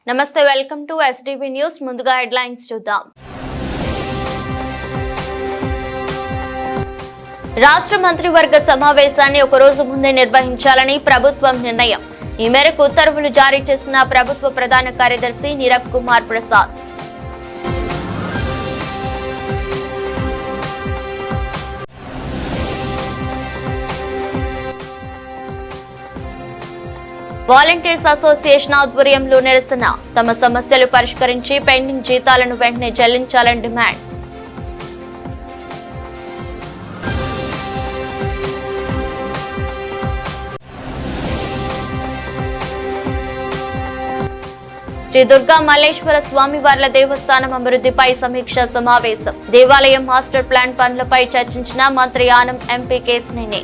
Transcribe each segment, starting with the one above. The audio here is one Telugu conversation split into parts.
నమస్తే, వెల్కమ్ టు ఎస్టీవీ న్యూస్. ముందుగా హెడ్లైన్స్ చూద్దాం. రాష్ట్ర మంత్రివర్గ సమావేశాన్ని ఒక రోజు ముందే నిర్వహించాలని ప్రభుత్వం నిర్ణయం. ఈ మేరకు ఉత్తర్వులు జారీ చేసిన ప్రభుత్వ ప్రధాన కార్యదర్శి నీరబ్ కుమార్ ప్రసాద్. వాలంటీర్స్ అసోసియేషన్ ఆధ్వర్యంలో నిరసన. తమ సమస్యలు పరిష్కరించి పెండింగ్ జీతాలను వెంటనే చెల్లించాలని డిమాండ్. శ్రీ దుర్గా మల్లేశ్వర స్వామివార్ల దేవస్థానం అభివృద్ధిపై సమీక్ష సమావేశం. దేవాలయం మాస్టర్ ప్లాన్ పనులపై చర్చించిన మంత్రి ఆనం, ఎంపీ కేశినేని.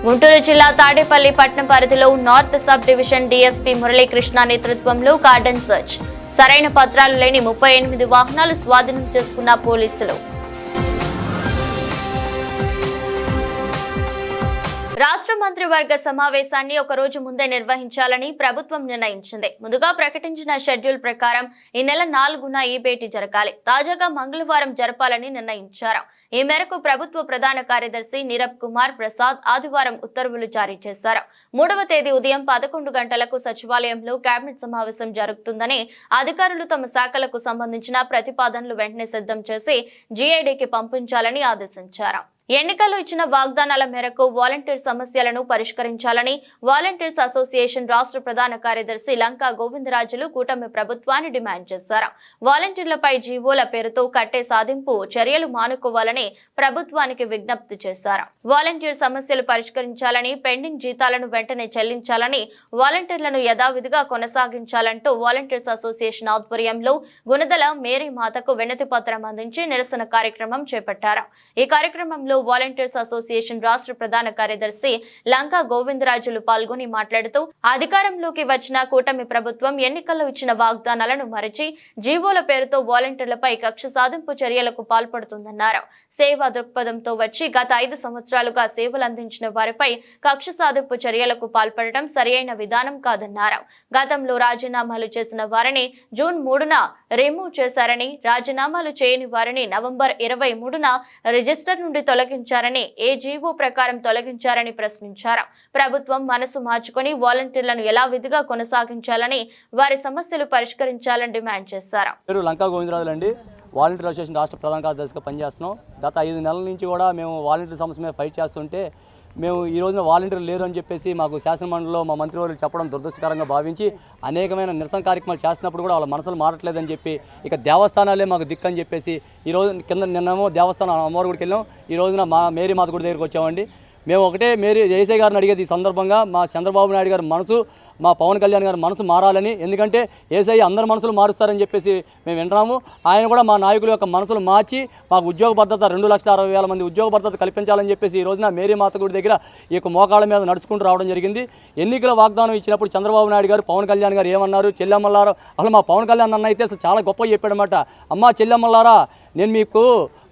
గుంటూరు జిల్లా తాడేపల్లి పట్టణం పరిధిలో north sub division DSP Muralikrishna నేతృత్వంలో గార్డెన్ సర్చ్. సరైన పత్రాలు లేని 38 వాహనాలు స్వాధీనం చేసుకున్న పోలీసులు. రాష్ట్ర మంత్రివర్గ సమావేశాన్ని ఒక రోజు ముందే నిర్వహించాలని ప్రభుత్వం నిర్ణయించింది. ముందుగా ప్రకటించిన షెడ్యూల్ ప్రకారం ఈ నెల 4న ఈ భేటీ జరగాలి. తాజాగా మంగళవారం జరపాలని నిర్ణయించారు. ఈ మేరకు ప్రభుత్వ ప్రధాన కార్యదర్శి నీరబ్ కుమార్ ప్రసాద్ ఆదివారం ఉత్తర్వులు జారీ చేశారు. 3వ తేదీ ఉదయం 11 గంటలకు సచివాలయంలో కేబినెట్ సమావేశం జరుగుతుందని, అధికారులు తమ శాఖలకు సంబంధించిన ప్రతిపాదనలు వెంటనే సిద్ధం చేసి జీఐడీకి పంపించాలని ఆదేశించారు. ఎన్నికల్లో ఇచ్చిన వాగ్దానాల మేరకు వాలంటీర్ సమస్యలను పరిష్కరించాలని వాలంటీర్స్ అసోసియేషన్ రాష్ట్ర ప్రధాన కార్యదర్శి లంకా గోవిందరాజులు కూటమి ప్రభుత్వాన్ని డిమాండ్ చేశారు. వాలంటీర్లపై జీవోల పేరుతో కట్టే సాధింపు చర్యలు మానుకోవాలని ప్రభుత్వానికి విజ్ఞప్తి చేశారు. వాలంటీర్ సమస్యలు పరిష్కరించాలని, పెండింగ్ జీతాలను వెంటనే చెల్లించాలని, వాలంటీర్లను యథావిధిగా కొనసాగించాలంటూ వాలంటీర్స్ అసోసియేషన్ ఆధ్వర్యంలో గుణదల మేరీ మాతకు వినతి పత్రం అందించి నిరసన కార్యక్రమం చేపట్టారు. ఈ కార్యక్రమంలో వాలంటీర్స్ అసోసియేషన్ రాష్ట్ర ప్రధాన కార్యదర్శి లంకా గోవిందరాజులు పాల్గొని మాట్లాడుతూ, అధికారంలోకి వచ్చిన కూటమి ప్రభుత్వం ఎన్నికల్లో ఇచ్చిన వాగ్దానాలను మరచి జీవోల పేరుతో వాలంటీర్లపై కక్ష సాధింపు చర్యలకు పాల్పడుతుందన్నారు. సేవా దృక్పథంతో వచ్చి గత 5 సంవత్సరాలుగా సేవలు అందించిన వారిపై కక్ష సాధింపు చర్యలకు పాల్పడటం సరియైన విధానం కాదన్నారు. గతంలో రాజీనామాలు చేసిన వారిని జూన్ 3న రిమూవ్ చేశారని, రాజీనామాలు చేయని వారిని నవంబర్ 23న రిజిస్టర్ నుండి తొలగించారని, ఏ జీవో ప్రకారం తొలగించారని ప్రశ్నించారు. ప్రభుత్వం మనసు మార్చుకుని వాలంటీర్లను ఎలా విధిగా కొనసాగించాలని, వారి సమస్యలు పరిష్కరించాలని డిమాండ్ చేశారు. లంకా గోవిందరాజులు అండి, వాలంటీర్ అసోసియేషన్ రాష్ట్ర ప్రధాన కార్యదర్శిగా పనిచేస్తున్నాం. గత 5 నెలల నుంచి కూడా మేము వాలంటీర్ సమస్య మీద ఫైట్ చేస్తుంటే, మేము ఈ రోజున వాలంటీర్లు లేరు అని చెప్పేసి మాకు శాసనమండలిలో మా మంత్రివర్యులు చెప్పడం దురదృష్టకరంగా భావించి అనేకమైన నిరసన కార్యక్రమాలు చేస్తున్నప్పుడు కూడా వాళ్ళ మనసులు మారట్లేదని చెప్పి, ఇక దేవస్థానాలే మాకు దిక్కు అని చెప్పేసి ఈరోజు నిన్నేమో దేవస్థానం అమ్మవారి గుడికి వెళ్ళాం, ఈ రోజున మా మేరీ మాత గుడి దగ్గరికి వచ్చామండి. మేము ఒకటే ఏసై గారిని అడిగేది ఈ సందర్భంగా, మా చంద్రబాబు నాయుడు గారి మనసు, మా పవన్ కళ్యాణ్ గారి మనసు మారాలని. ఎందుకంటే ఏసై అందరి మనసులు మారుస్తారని చెప్పేసి మేము వింటున్నాము. ఆయన కూడా మా నాయకుల యొక్క మనసులు మార్చి మాకు ఉద్యోగ భద్రత 2,60,000 మంది ఉద్యోగ భద్రత కల్పించాలని చెప్పేసి ఈ రోజున మేరీ మాత గుడి దగ్గర ఈ యొక్క మోకాళ్ళ మీద నడుచుకుంటూ రావడం జరిగింది. ఎన్నికల వాగ్దానం ఇచ్చినప్పుడు చంద్రబాబు నాయుడు గారు, పవన్ కళ్యాణ్ గారు ఏమన్నారు, చెల్లెమ్మలారా, అసలు మా పవన్ కళ్యాణ్ అన్న అయితే అసలు చాలా గొప్పగా చెప్పాడనమాట. అమ్మా చెల్లెమ్మలారా, నేను మీకు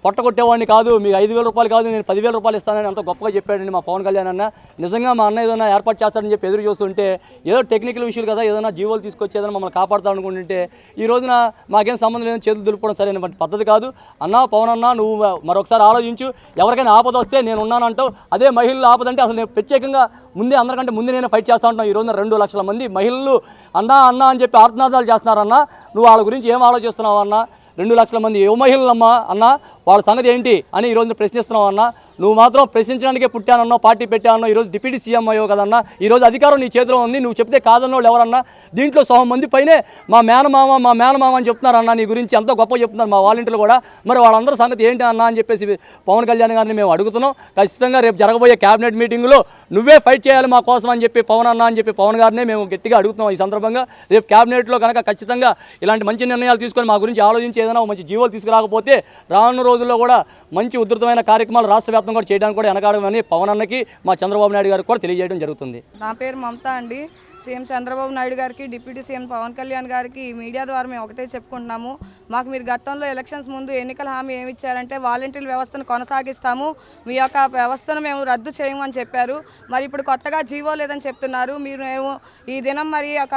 పొట్టగొట్టేవాడిని కాదు, మీకు 5,000 రూపాయలు కాదు, నేను 10,000 రూపాయలు ఇస్తానని అంత గొప్పగా చెప్పాడండి మా పవన్ కళ్యాణ్ అన్న. నిజంగా మా అన్న ఏదైనా ఏర్పాటు చేస్తాడని చెప్పి ఎదురు చూస్తుంటే, ఏదో టెక్నికల్ విషయాలు కదా, ఏదైనా జీవోలు తీసుకొచ్చి ఏదైనా మమ్మల్ని కాపాడుతాడనుకుంటుంటే, ఈ రోజున మాకేం సంబంధం లేదని చేతులు దులుపుకోవడం సరైన పద్ధతి కాదు. అన్న పవన్ అన్న, నువ్వు మరొకసారి ఆలోచించు. ఎవరికైనా ఆపద వస్తే నేను ఉన్నానంటావు, అదే మహిళలు ఆపదంటే అసలు నేను ప్రత్యేకంగా ముందే అందరికంటే ముందే నేను ఫైట్ చేస్తూ ఉంటాను. ఈ రోజున 2 లక్షల మంది మహిళలు అన్నా అన్నా అని చెప్పి ఆర్తనాదాలు చేస్తున్నారన్నా. నువ్వు వాళ్ళ గురించి ఏం ఆలోచిస్తున్నావు అన్న? 2 లక్షల మంది యువ మహిళలమ్మా అన్న, వాళ్ళ సంగతి ఏంటి అని ఈ రోజున ప్రశ్నిస్తున్నావు అన్న. నువ్వు మాత్రం ప్రశ్నించడానికే పుట్టానన్నావు, పార్టీ పెట్టానన్నావు, ఈరోజు డిప్యూటీ సీఎం అయ్యో కదన్నా, ఈరోజు అధికారం నీ చేతిలో ఉంది, నువ్వు చెప్తే కాదన్నోళ్ళు ఎవరన్నా? దీంట్లో 100 మంది పైనే మా మేనమామ అని చెప్తున్నారన్న, నీ గురించి ఎంతో గొప్ప చెప్తున్నారు మా వాలంటీర్లు కూడా. మరి వాళ్ళందరూ సంగతి ఏంటి అన్న అని చెప్పేసి పవన్ కళ్యాణ్ గారిని మేము అడుగుతున్నాం. ఖచ్చితంగా రేపు జరగబోయే క్యాబినెట్ మీటింగ్లో నువ్వే ఫైట్ చేయాలి మా కోసం అని చెప్పి పవన్ అన్న అని చెప్పి పవన్ గారిని మేము గట్టిగా అడుగుతున్నాం. ఈ సందర్భంగా రేపు క్యాబినెట్లో కనుక ఖచ్చితంగా ఇలాంటి మంచి నిర్ణయాలు తీసుకొని మా గురించి ఆలోచించి ఏదైనా మంచి జీవోలు తీసుకురాకపోతే రానున్న రోజుల్లో కూడా మంచి ఉధృతమైన కార్యక్రమాలు రాష్ట్ర వ్యాప్తంగా కూడా చేయడానికి కూడా వెనకాడమని పవన్ అన్నకి మా చంద్రబాబు నాయుడు గారికి కూడా తెలియజేయడం జరుగుతుంది. నా పేరు మమతా అండి. సీఎం చంద్రబాబు నాయుడు గారికి, డిప్యూటీ సీఎం పవన్ కళ్యాణ్ గారికి మీడియా ద్వారా మేము ఒకటే చెప్పుకుంటున్నాము. మాకు మీరు గతంలో ఎలక్షన్స్ ముందు ఎన్నికల హామీ ఏమి ఇచ్చారంటే వాలంటీర్ వ్యవస్థను కొనసాగిస్తాము, మీ యొక్క వ్యవస్థను మేము రద్దు చేయము అని చెప్పారు. మరి ఇప్పుడు కొత్తగా జీవో లేదని చెప్తున్నారు. మేము ఈ దినం మరి ఒక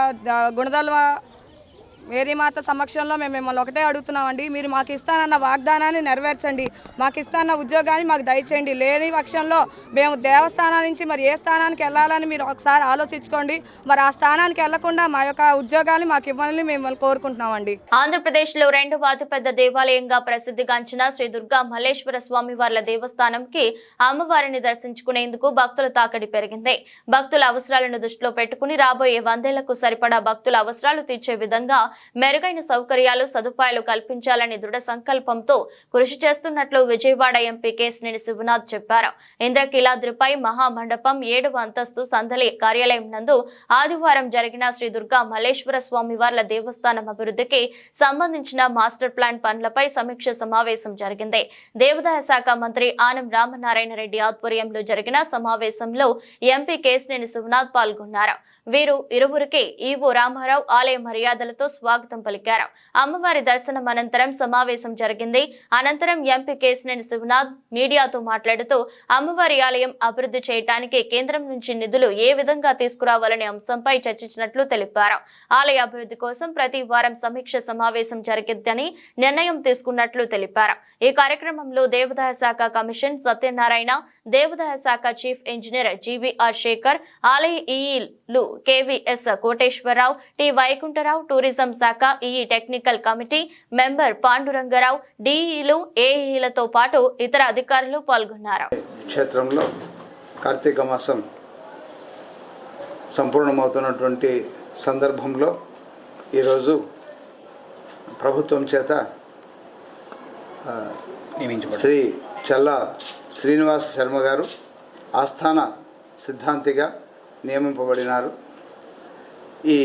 గుణదల్వ మేరీమాత సమక్షంలో మేము మిమ్మల్ని ఒకటే అడుగుతున్నామండి, మీరు మాకు ఇస్తానన్న వాగ్దానాన్ని నెరవేర్చండి, మాకు ఇస్తానన్న ఉద్యోగాన్ని మాకు దయచేయండి. లేని పక్షంలో మేము దేవస్థానం నుంచి మరి ఏ స్థానానికి వెళ్ళాలని మీరు ఒకసారి ఆలోచించుకోండి. మరి ఆ స్థానానికి వెళ్లకుండా మా యొక్క ఉద్యోగాన్ని మాకు ఇవ్వాలని మిమ్మల్ని కోరుకుంటున్నామండి. ఆంధ్రప్రదేశ్ లో 2వ అతిపెద్ద దేవాలయంగా ప్రసిద్ధిగాంచిన శ్రీ దుర్గా మల్లేశ్వర స్వామి వార్ల దేవస్థానంకి అమ్మవారిని దర్శించుకునేందుకు భక్తుల తాకిడి పెరిగింది. భక్తుల అవసరాలను దృష్టిలో పెట్టుకుని రాబోయే 100 ఏళ్లకు సరిపడా భక్తుల అవసరాలు తీర్చే విధంగా మెరుగైన సౌకర్యాలు, సదుపాయాలు కల్పించాలని దృఢ సంకల్పంతో కృషి చేస్తున్నట్లు విజయవాడ ఎంపీ కేశినేని శివనాథ్ చెప్పారు. ఇంద్రకీలాద్రిపై మహామండపం 7వ అంతస్తు సందలి కార్యాలయం నందు ఆదివారం జరిగిన శ్రీ దుర్గా మల్లేశ్వర స్వామి వార్ల దేవస్థానం అభివృద్ధికి సంబంధించిన మాస్టర్ ప్లాన్ పనులపై సమీక్ష సమావేశం జరిగింది. దేవాదాయ శాఖ మంత్రి ఆనం రామనారాయణ రెడ్డి ఆధ్వర్యంలో జరిగిన సమావేశంలో ఎంపీ కేశినేని శివనాథ్ పాల్గొన్నారు. వీరు ఇరువురికి ఈవో రామారావు ఆలయ మర్యాదలతో స్వాగతం పలికారు. అమ్మవారి దర్శనం అనంతరం సమావేశం జరిగింది. అనంతరం ఎంపీ కేశినేని శివనాథ్ మీడియాతో మాట్లాడుతూ అమ్మవారి ఆలయం అభివృద్ధి చేయడానికి కేంద్రం నుంచి నిధులు ఏ విధంగా తీసుకురావాలనే అంశంపై చర్చించినట్లు తెలిపారు. ఆలయ అభివృద్ధి కోసం ప్రతి వారం సమీక్ష సమావేశం జరిగిద్దని నిర్ణయం తీసుకున్నట్లు తెలిపారు. ఈ కార్యక్రమంలో దేవాదాయ శాఖ కమిషన్ సత్యనారాయణ, దేవాదాయ శాఖ చీఫ్ ఇంజనీర్ జీవీఆర్ శేఖర్, ఆలయ ఈఈలు KVS Koteswararao, T Vaikuntarao, tourism శాఖ EE technical committee member Pandurangarao, డిఈలు, ఏఈలతో పాటు ఇతర అధికారులు పాల్గొన్నారు. క్షేత్రంలో కార్తీక మాసం సంపూర్ణమవుతున్నటువంటి సందర్భంలో ఈరోజు ప్రభుత్వం చేత శ్రీ చల్లా శ్రీనివాస శర్మ గారు ఆస్థాన సిద్ధాంతిగా నియమింపబడినారు. ఈ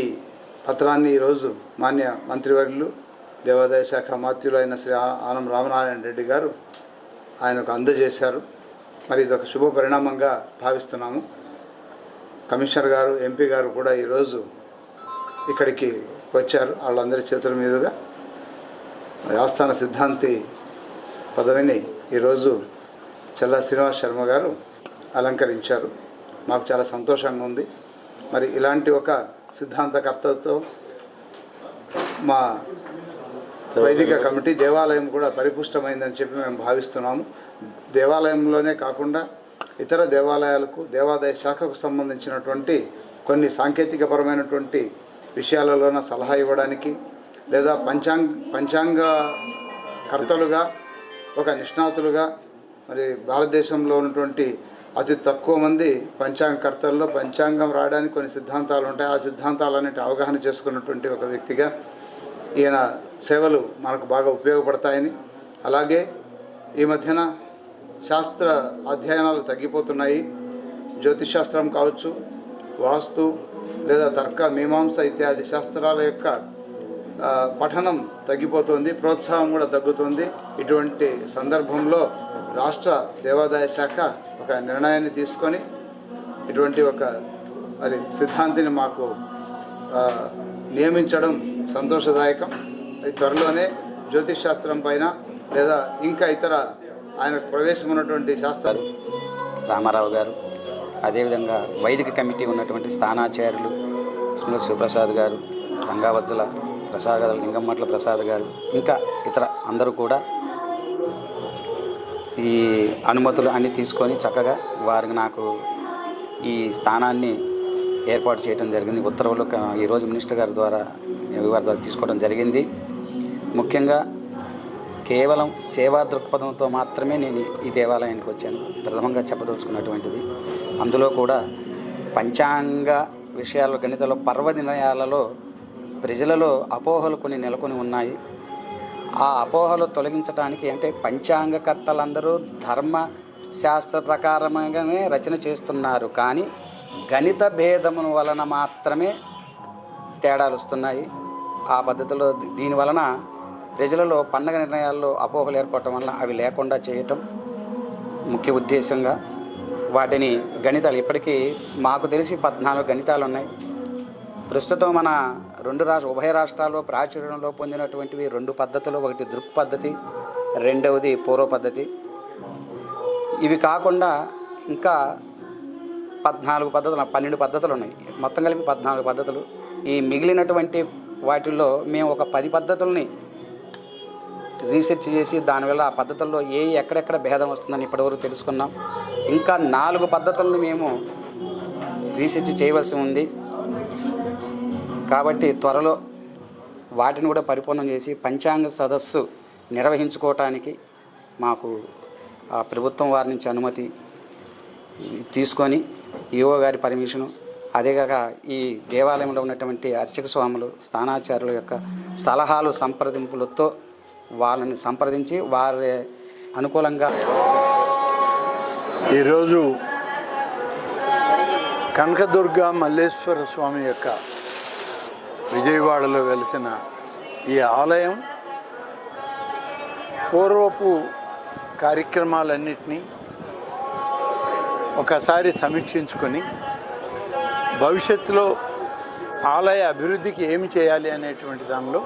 పత్రాన్ని ఈరోజు మాన్య మంత్రివర్యులు దేవాదాయ శాఖ మాత్యులు అయిన శ్రీ ఆనం రామనారాయణ రెడ్డి గారు ఆయనకు అందజేశారు. మరి ఇదొక శుభ పరిణామంగా భావిస్తున్నాము. కమిషనర్ గారు, ఎంపీ గారు కూడా ఈరోజు ఇక్కడికి వచ్చారు. వాళ్ళందరి చేతుల మీదుగా ఆస్థాన సిద్ధాంతి పదవిని ఈరోజు చల్లా శ్రీనివాస్ శర్మ గారు అలంకరించారు. మాకు చాలా సంతోషంగా ఉంది. మరి ఇలాంటి ఒక సిద్ధాంతకర్తతో మా వైదిక కమిటీ దేవాలయం కూడా పరిపుష్టమైందని చెప్పి మేము భావిస్తున్నాము. దేవాలయంలోనే కాకుండా ఇతర దేవాలయాలకు, దేవాదాయ శాఖకు సంబంధించినటువంటి కొన్ని సాంకేతికపరమైనటువంటి విషయాలలోన సలహా ఇవ్వడానికి, లేదా పంచాంగ కర్తలుగా, ఒక నిష్ణాతులుగా, మరి భారతదేశంలో ఉన్నటువంటి అతి తక్కువ మంది పంచాంగకర్తల్లో పంచాంగం రాయడానికి కొన్ని సిద్ధాంతాలు ఉంటాయి. ఆ సిద్ధాంతాలన్నిటి అవగాహన చేసుకున్నటువంటి ఒక వ్యక్తిగా ఈయన సేవలు మనకు బాగా ఉపయోగపడతాయని, అలాగే ఈ మధ్యన శాస్త్ర అధ్యయనాలు తగ్గిపోతున్నాయి. జ్యోతిషాస్త్రం కావచ్చు, వాస్తు లేదా తర్క మీమాంస ఇత్యాది శాస్త్రాల యొక్క పఠనం తగ్గిపోతుంది, ప్రోత్సాహం కూడా తగ్గుతుంది. ఇటువంటి సందర్భంలో రాష్ట్ర దేవాదాయ శాఖ ఒక నిర్ణయాన్ని తీసుకొని ఇటువంటి ఒక మరి సిద్ధాంతిని మాకు నియమించడం సంతోషదాయకం. త్వరలోనే జ్యోతిష్ శాస్త్రం పైన లేదా ఇంకా ఇతర ఆయనకు ప్రవేశం ఉన్నటువంటి శాస్త్రాలు రామారావు గారు, అదేవిధంగా వైదిక కమిటీ ఉన్నటువంటి స్థానాచార్యులు శివప్రసాద్ గారు, రంగావజ్జల ప్రసాద్ గారు, లింగమ్మట్ల ప్రసాద్ గారు, ఇంకా ఇతర అందరూ కూడా ఈ అనుమతులు అన్నీ తీసుకొని చక్కగా వారికి నాకు ఈ స్థానాన్ని ఏర్పాటు చేయడం జరిగింది. ఉత్తర్వులు ఈరోజు మినిస్టర్ గారి ద్వారా తీసుకోవడం జరిగింది. ముఖ్యంగా కేవలం సేవా దృక్పథంతో మాత్రమే నేను ఈ దేవాలయానికి వచ్చాను. ప్రథమంగా చెప్పదలుచుకున్నటువంటిది అందులో కూడా పంచాంగ విషయాలు, గణితంలో, పర్వదినయాలలో ప్రజలలో అపోహలు కొన్ని నెలకొని ఉన్నాయి. ఆ అపోహలు తొలగించడానికి అంటే పంచాంగకర్తలందరూ ధర్మ శాస్త్ర ప్రకారంగానే రచన చేస్తున్నారు, కానీ గణిత భేదమును వలన మాత్రమే తేడాలు వస్తున్నాయి. ఆ పద్ధతిలో దీనివలన ప్రజలలో పండగ నిర్ణయాల్లో అపోహలు ఏర్పడటం వలన అవి లేకుండా చేయటం ముఖ్య ఉద్దేశంగా వాటిని గణితాలు ఇప్పటికీ మాకు తెలిసి 14 గణితాలు ఉన్నాయి. ప్రస్తుతం మన ఉభయ రాష్ట్రాల్లో ప్రాచుర్యంలో పొందినటువంటివి 2 పద్ధతులు. ఒకటి దృక్ పద్ధతి, రెండవది పూర్వ పద్ధతి. ఇవి కాకుండా ఇంకా 12 పద్ధతులు ఉన్నాయి. మొత్తం కలిపి 14 పద్ధతులు. ఈ మిగిలినటువంటి వాటిల్లో మేము ఒక 10 పద్ధతుల్ని రీసెర్చ్ చేసి దానివల్ల ఆ పద్ధతుల్లో ఎక్కడెక్కడ భేదం వస్తుందని ఇప్పటివరకు తెలుసుకున్నాం. ఇంకా 4 పద్ధతులను మేము రీసెర్చ్ చేయవలసి ఉంది. కాబట్టి త్వరలో వాటిని కూడా పరిపూర్ణం చేసి పంచాంగ సదస్సు నిర్వహించుకోవటానికి మాకు ఆ ప్రభుత్వం వారి నుంచి అనుమతి తీసుకొని ఈఓ గారి పర్మిషను, అదేగాక ఈ దేవాలయంలో ఉన్నటువంటి అర్చక స్వాములు, స్థానాచార్యుల యొక్క సలహాలు, సంప్రదింపులతో వాళ్ళని సంప్రదించి వారి అనుకూలంగా ఈరోజు కనకదుర్గ మల్లేశ్వర స్వామి యొక్క విజయవాడలో వెలిసిన ఈ ఆలయం పూర్వపు కార్యక్రమాలన్నింటినీ ఒకసారి సమీక్షించుకొని భవిష్యత్తులో ఆలయ అభివృద్ధికి ఏమి చేయాలి అనేటువంటి దానిలో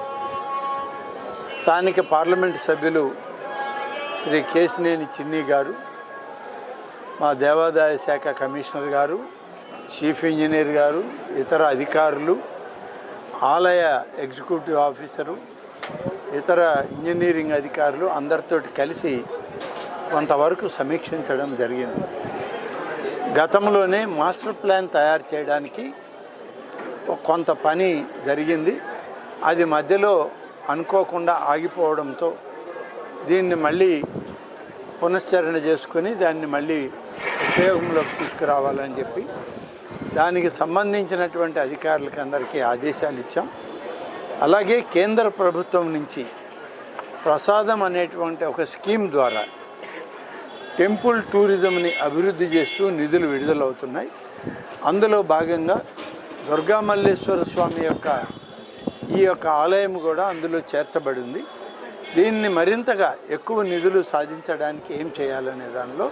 స్థానిక పార్లమెంటు సభ్యులు శ్రీ కేశినేని చిన్ని గారు, మా దేవాదాయ శాఖ కమిషనర్ గారు, చీఫ్ ఇంజనీర్ గారు, ఇతర అధికారులు, ఆలయ ఎగ్జిక్యూటివ్ ఆఫీసరు, ఇతర ఇంజనీరింగ్ అధికారులు అందరితోటి కలిసి కొంతవరకు సమీక్షించడం జరిగింది. గతంలోనే మాస్టర్ ప్లాన్ తయారు చేయడానికి కొంత పని జరిగింది. అది మధ్యలో అనుకోకుండా ఆగిపోవడంతో దీన్ని మళ్ళీ పునశ్చరణ చేసుకొని దాన్ని మళ్ళీ ఉపయోగంలోకి తీసుకురావాలని చెప్పి దానికి సంబంధించినటువంటి అధికారులకు అందరికీ ఆదేశాలు ఇచ్చాం. అలాగే కేంద్ర ప్రభుత్వం నుంచి ప్రసాదం అనేటువంటి ఒక స్కీమ్ ద్వారా టెంపుల్ టూరిజంని అభివృద్ధి చేస్తూ నిధులు విడుదలవుతున్నాయి. అందులో భాగంగా దుర్గామల్లేశ్వర స్వామి యొక్క ఈ యొక్క ఆలయం కూడా అందులో చేర్చబడింది. దీన్ని మరింతగా ఎక్కువ నిధులు సాధించడానికి ఏం చేయాలనే దానిలో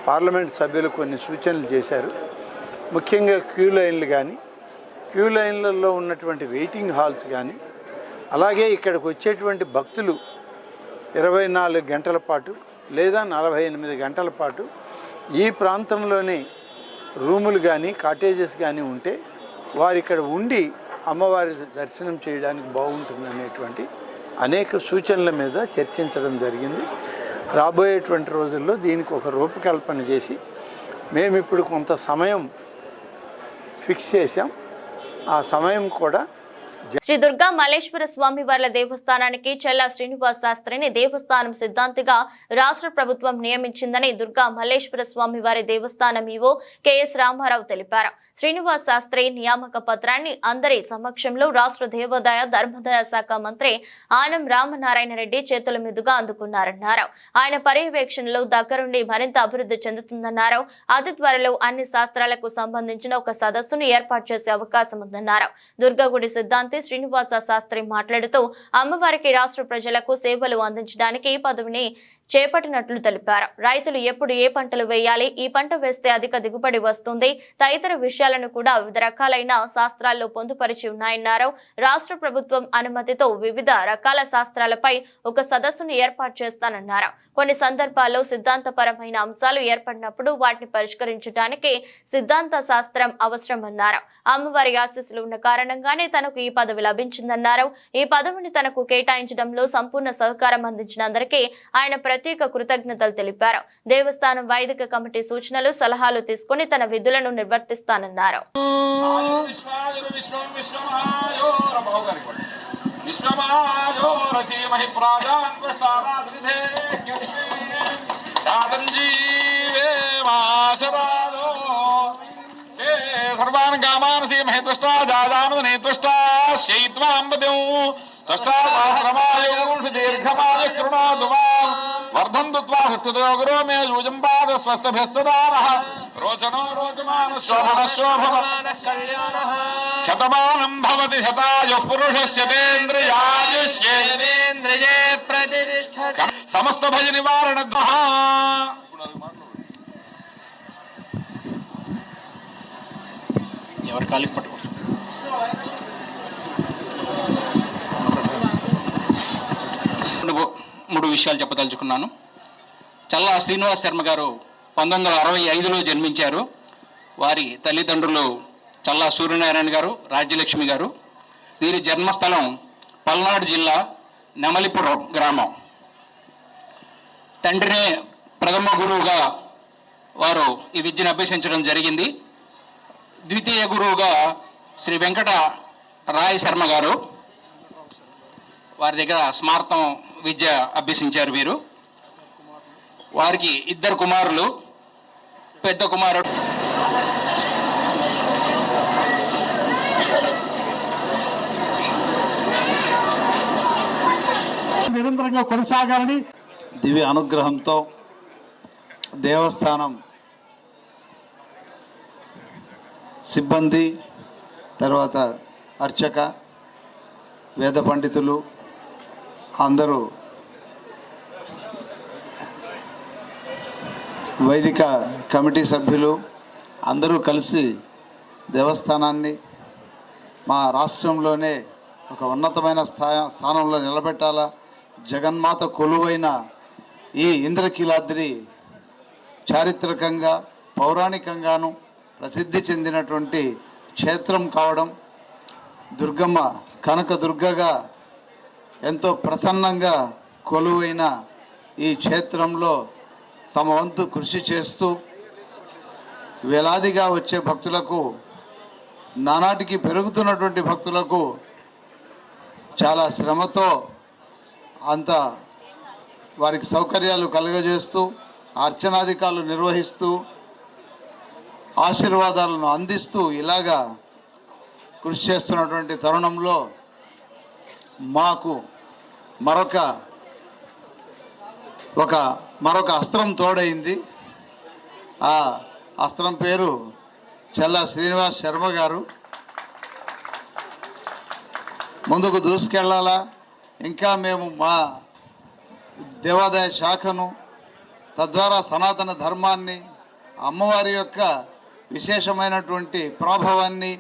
పార్లమెంట్ సభ్యులు కొన్ని సూచనలు చేశారు. ముఖ్యంగా క్యూ లైన్లు కానీ, క్యూ లైన్లలో ఉన్నటువంటి వెయిటింగ్ హాల్స్ కానీ, అలాగే ఇక్కడికి వచ్చేటువంటి భక్తులు 24 గంటల పాటు లేదా 48 గంటల పాటు ఈ ప్రాంతంలోనే రూములు కానీ, కాటేజెస్ కానీ ఉంటే వారు ఇక్కడ ఉండి అమ్మవారి దర్శనం చేయడానికి బాగుంటుంది అనేటువంటి అనేక సూచనల మీద చర్చించడం జరిగింది. రాబోయేటువంటి రోజుల్లో దీనికి ఒక రూపకల్పన చేసి మేము ఇప్పుడు కొంత సమయం ఫిక్స్ చేశాం. ఆ సమయం కూడా శ్రీ దుర్గా మల్లేశ్వర స్వామి వార్ల దేవస్థానానికి చెల్లా శ్రీనివాస్ శాస్త్రిని దేవస్థానం సిద్ధాంతిగా రాష్ట్ర ప్రభుత్వం నియమించిందని దుర్గా మల్లేశ్వర స్వామి వారి దేవస్థానం ఈవో కెఎస్ రామారావు తెలిపారు. శ్రీనివాస్ శాస్త్రి నియామక పత్రాన్ని అందరి సమక్షంలో రాష్ట్ర దేవాదాయ ధర్మదాయ శాఖ మంత్రి ఆనం రామనారాయణ రెడ్డి చేతుల మీదుగా అందుకున్నారన్నారు. ఆయన పర్యవేక్షణలో దగ్గరుండి మరింత అభివృద్ధి చెందుతుందన్నారు. అతి త్వరలో అన్ని శాస్త్రాలకు సంబంధించిన ఒక సదస్సును ఏర్పాటు చేసే అవకాశం ఉందన్నారు. దుర్గగుడి సిద్ధాంతి శ్రీనివాస శాస్త్రి మాట్లాడుతూ అమ్మవారికి రాష్ట్ర ప్రజలకు సేవలు అందించడానికి ఈ పదవిని చేపట్టినట్లు తెలిపారు. రైతులు ఎప్పుడు ఏ పంటలు వేయాలి, ఈ పంట వేస్తే అధిక దిగుబడి వస్తుంది తదితర విషయాలను కూడా వివిధ రకాలైన శాస్త్రాల్లో పొందుపరిచి ఉన్నాయన్నారు. రాష్ట్ర ప్రభుత్వం అనుమతితో వివిధ రకాల శాస్త్రాలపై ఒక సదస్సును ఏర్పాటు చేస్తానన్నారు. కొన్ని సందర్భాల్లో సిద్ధాంతపరమైన అంశాలు ఏర్పడినప్పుడు వాటిని పరిష్కరించడానికి సిద్ధాంత శాస్త్రం అవసరమన్నారు. అమ్మవారి ఆశీస్సులు ఉన్న కారణంగానే తనకు ఈ పదవి లభించిందన్నారు. ఈ పదవిని తనకు కేటాయించడంలో సంపూర్ణ సహకారం అందించినందరికీ ఆయన ప్రత్యేక కృతజ్ఞతలు తెలిపారు. దేవస్థానం వైదిక కమిటీ సూచనలు సలహాలు తీసుకుని తన విధులను నిర్వర్తిస్తానన్నారు. విశ్వమాయో रसीमहि प्राजान् प्रस्ताराद्रिधे जीवे माशरादो सर्वान् कामान् सीमहि त्वष्टा जादामदने त्वष्टा शयित्वाम्बद्यौ त्वष्टा पात्रमायुः दीर्घमायुः कृणोतु मां वर्धन्तु त्वा हृष्टतो गुरो मे यूजं पाद स्वस्तभ्यः सदा नः रोचनो रोचमानः शोभनः शोभमानः कल्याणः शतमानं भवति शतायुः पुरुषस्य तेन्द्रियायुष्येन्द्रिये प्रतिष्ठते समस्त भय निवारणद्वः ఎవరి కాలికి పట్టుకో మూడు విషయాలు చెప్పదలుచుకున్నాను. చల్లా శ్రీనివాస్ శర్మ గారు 1965లో జన్మించారు. వారి తల్లిదండ్రులు చల్లా సూర్యనారాయణ గారు, రాజ్యలక్ష్మి గారు. వీరి జన్మస్థలం పల్నాడు జిల్లా నెమలిపురం గ్రామం. తండ్రినే ప్రథమ గురువుగా వారు ఈ విద్యను అభ్యసించడం జరిగింది. ద్వితీయ గురువుగా శ్రీ వెంకట రాయ్ శర్మ గారు, వారి దగ్గర స్మార్తం విద్య అభ్యసించారు వీరు. వారికి ఇద్దరు కుమారులు. పెద్ద కుమారుడు నిరంతరంగా కొనసాగాలని దివ్య అనుగ్రహంతో దేవస్థానం సిబ్బంది, తర్వాత అర్చక, వేద పండితులు అందరూ, వైదిక కమిటీ సభ్యులు అందరూ కలిసి దేవస్థానాన్ని మా రాష్ట్రంలోనే ఒక ఉన్నతమైన స్థానంలో నిలబెట్టాలా. జగన్మాత కొలువైన ఈ ఇంద్రకీలాద్రి చారిత్రకంగా పౌరాణికంగాను ప్రసిద్ధి చెందినటువంటి క్షేత్రం కావడం, దుర్గమ్మ కనక దుర్గగా ఎంతో ప్రసన్నంగా కొలువైన ఈ క్షేత్రంలో తమ వంతు కృషి చేస్తూ వేలాదిగా వచ్చే భక్తులకు, నానాటికి పెరుగుతున్నటువంటి భక్తులకు చాలా శ్రమతో అంత వారికి సౌకర్యాలు కలుగజేస్తూ, అర్చనాధికారులు నిర్వహిస్తూ, ఆశీర్వాదాలను అందిస్తూ ఇలాగా కృషి చేస్తున్నటువంటి తరుణంలో మాకు మరొక అస్త్రం తోడైంది. ఆ అస్త్రం పేరు చల్లా శ్రీనివాస్ శర్మ గారు. ముందుకు దూసుకెళ్ళాలా, ఇంకా మేము మా దేవాదాయ శాఖను, తద్వారా సనాతన ధర్మాన్ని, అమ్మవారి యొక్క విశేషమైనటువంటి ప్రభావాన్ని,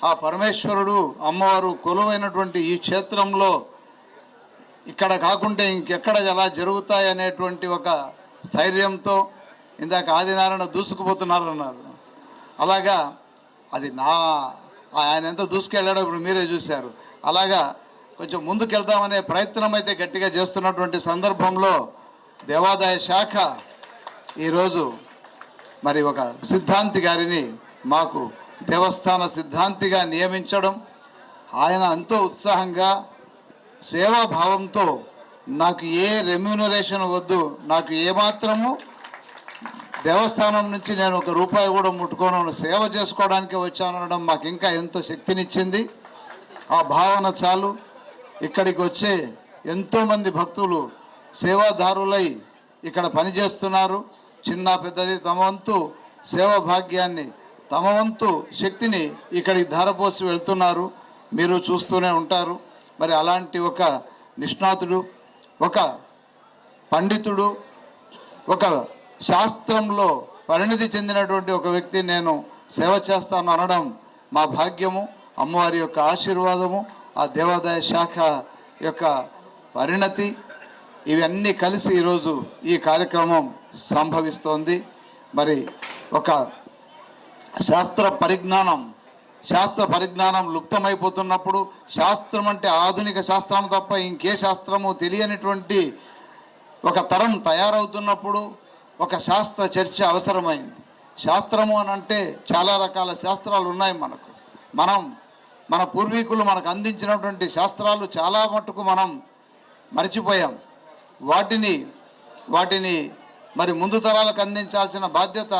ఆ పరమేశ్వరుడు అమ్మవారు కొలువైనటువంటి ఈ క్షేత్రంలో ఇక్కడ కాకుంటే ఇంకెక్కడ ఎలా జరుగుతాయి అనేటువంటి ఒక స్థైర్యంతో ఇందాక ఆదినారాయణ దూసుకుపోతున్నారు అన్నారు. అలాగా అది ఆయన ఎంత దూసుకెళ్ళాడో ఇప్పుడు మీరే చూశారు. అలాగా కొంచెం ముందుకెళ్దామనే ప్రయత్నం అయితే గట్టిగా చేస్తున్నటువంటి సందర్భంలో దేవాదాయ శాఖ ఈరోజు మరి ఒక సిద్ధాంతి గారిని మాకు దేవస్థాన సిద్ధాంతిగా నియమించడం, ఆయన ఎంతో ఉత్సాహంగా సేవాభావంతో నాకు ఏ రెమ్యూనరేషన్ వద్దు, నాకు ఏమాత్రము దేవస్థానం నుంచి నేను ఒక రూపాయి కూడా ముట్టుకోను, సేవ చేసుకోవడానికి వచ్చానడం మాకు ఇంకా ఎంతో శక్తినిచ్చింది. ఆ భావన చాలు. ఇక్కడికి వచ్చే ఎంతోమంది భక్తులు సేవాదారులై ఇక్కడ పనిచేస్తున్నారు. చిన్న పెద్దది తమ వంతు సేవా భాగ్యాన్ని, తమ వంతు శక్తిని ఇక్కడికి ధారపోసి వెళ్తున్నారు. మీరు చూస్తూనే ఉంటారు. మరి అలాంటి ఒక నిష్ణాతుడు, ఒక పండితుడు, ఒక శాస్త్రంలో పరిణితి చెందినటువంటి ఒక వ్యక్తి నేను సేవ చేస్తాను అనడం మా భాగ్యము, అమ్మవారి యొక్క ఆశీర్వాదము, ఆ దేవాదాయ శాఖ యొక్క పరిణతి, ఇవన్నీ కలిసి ఈరోజు ఈ కార్యక్రమం సంభవిస్తోంది. మరి ఒక శాస్త్ర పరిజ్ఞానం లుప్తమైపోతున్నప్పుడు, శాస్త్రం అంటే ఆధునిక శాస్త్రం తప్ప ఇంకే శాస్త్రము తెలియనిటువంటి ఒక తరం తయారవుతున్నప్పుడు ఒక శాస్త్ర చర్చ అవసరమైంది. శాస్త్రము అని అంటే చాలా రకాల శాస్త్రాలు ఉన్నాయి మన పూర్వీకులు మనకు అందించినటువంటి శాస్త్రాలు చాలా మట్టుకు మనం మర్చిపోయాం. వాటిని మరి ముందు తరాలకు అందించాల్సిన బాధ్యత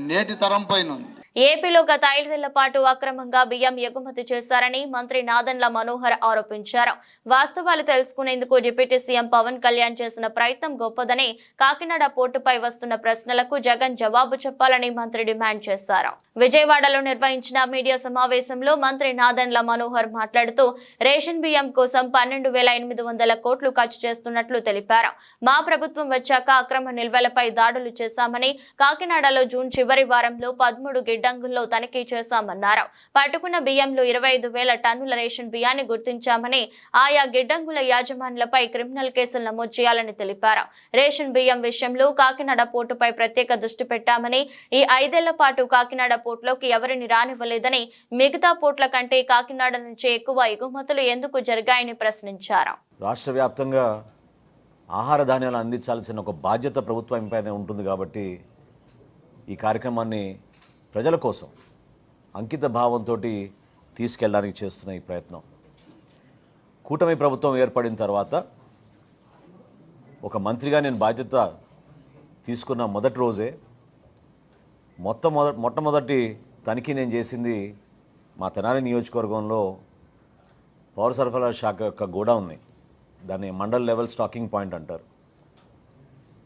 నేటి తరం పైన ఉంది. ఏపీలో గత 5 ఏళ్ల పాటు అక్రమంగా బియ్యం ఎగుమతి చేశారని మంత్రి నాదెండ్ల మనోహర్ ఆరోపించారు. వాస్తవాలు తెలుసుకునేందుకు డిప్యూటీ సీఎం పవన్ కళ్యాణ్ చేసిన ప్రయత్నం గొప్పదని, కాకినాడ పోర్టుపై వస్తున్న ప్రశ్నలకు జగన్ జవాబు చెప్పాలని మంత్రి డిమాండ్ చేశారు. విజయవాడలో నిర్వహించిన మీడియా సమావేశంలో మంత్రి నాదెండ్ల మనోహర్ మాట్లాడుతూ రేషన్ బియ్యం కోసం 12,800 కోట్లు ఖర్చు చేస్తున్నట్లు తెలిపారు. మా ప్రభుత్వం వచ్చాక అక్రమ నిల్వలపై దాడులు చేశామని, కాకినాడలో జూన్ చివరి వారంలో 13 గిడ్డంగుల్లో తనిఖీ చేశామన్నారు. పట్టుకున్న బియ్యంలో 25,000 టన్నుల రేషన్ బియ్యాన్ని గుర్తించామని, ఆయా గిడ్డంగుల యాజమాన్యులపై క్రిమినల్ కేసులు నమోదు చేయాలని తెలిపారు. రేషన్ బియ్యం విషయంలో కాకినాడ పోర్టుపై ప్రత్యేక దృష్టి పెట్టామని, ఈ 5 ఏళ్ల పాటు కాకినాడ పోర్టులోకి ఎవరిని రానివ్వలేదని, మిగతా పోర్టుల కంటే కాకినాడ నుంచి ఎక్కువ ఎగుమతులు ఎందుకు జరిగాయని ప్రశ్నించారు. రాష్ట్ర వ్యాప్తంగా ఆహార ధాన్యాలు అందించాల్సిన ఒక బాధ్యత ప్రభుత్వం పైన ఉంటుంది కాబట్టి ఈ కార్యక్రమాన్ని ప్రజల కోసం అంకిత భావంతో తీసుకెళ్ళడానికి చేస్తున్న ఈ ప్రయత్నం కూటమి ప్రభుత్వం ఏర్పడిన తర్వాత ఒక మంత్రిగా నేను బాధ్యత తీసుకున్న మొదటి రోజే మొట్టమొదటి తనిఖీ నేను చేసింది మా తెనాలి నియోజకవర్గంలో పౌర సరఫరాల శాఖ యొక్క గోడౌన్ని, దాన్ని మండల్ లెవెల్ స్టాకింగ్ పాయింట్ అంటారు.